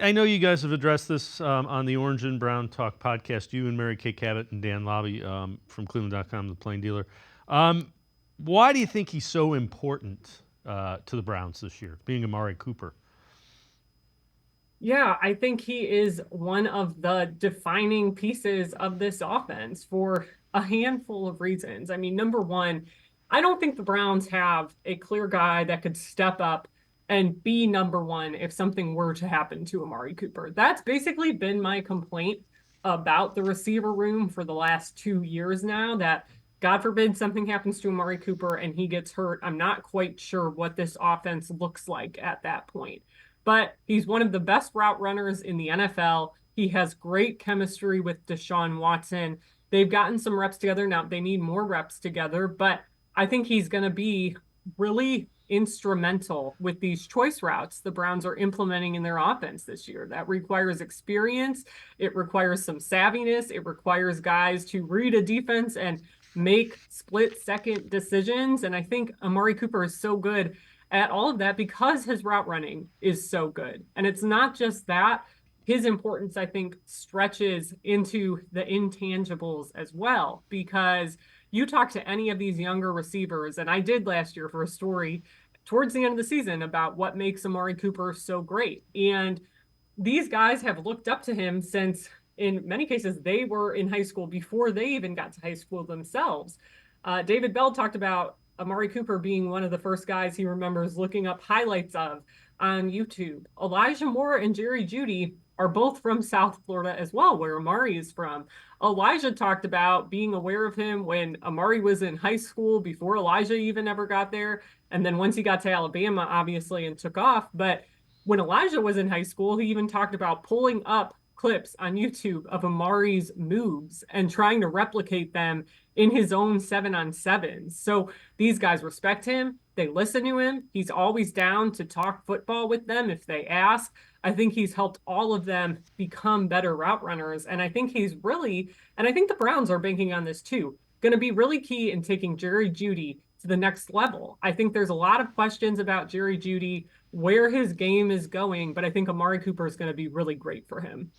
I know you guys have addressed this on the Orange and Brown Talk podcast. You and Mary Kay Cabot and Dan Lobby from cleveland.com, the plain dealer. Why do you think he's so important to the Browns this year, being Amari Cooper? Yeah, I think he is one of the defining pieces of this offense for a handful of reasons. I mean, number one, I don't think the Browns have a clear guy that could step up and be number one if something were to happen to Amari Cooper. That's basically been my complaint about the receiver room for the last 2 years now, that God forbid something happens to Amari Cooper and he gets hurt. I'm not quite sure what this offense looks like at that point, but he's one of the best route runners in the NFL. He has great chemistry with Deshaun Watson. They've gotten some reps together. Now they need more reps together, but I think he's going to be really instrumental with these choice routes the Browns are implementing in their offense this year. That requires experience. It requires some savviness. It requires guys to read a defense and make split second decisions. And I think Amari Cooper is so good at all of that because his route running is so good. And it's not just that. His importance, I think, stretches into the intangibles as well, because you talk to any of these younger receivers, and I did last year for a story towards the end of the season about what makes Amari Cooper so great. And these guys have looked up to him since, in many cases, they were in high school before they even got to high school themselves. David Bell talked about Amari Cooper being one of the first guys he remembers looking up highlights of on YouTube. Elijah Moore and Jerry Jeudy are both from South Florida as well, where Amari is from. Elijah talked about being aware of him when Amari was in high school, before Elijah even ever got there. And then once he got to Alabama, obviously, and took off. But when Elijah was in high school, he even talked about pulling up clips on YouTube of Amari's moves and trying to replicate them in his own 7-on-7s. So these guys respect him. They listen to him. He's always down to talk football with them if they ask. I think he's helped all of them become better route runners. And I think he's really, and I think the Browns are banking on this too, going to be really key in taking Jerry Jeudy to the next level. I think there's a lot of questions about Jerry Jeudy, where his game is going, but I think Amari Cooper is going to be really great for him.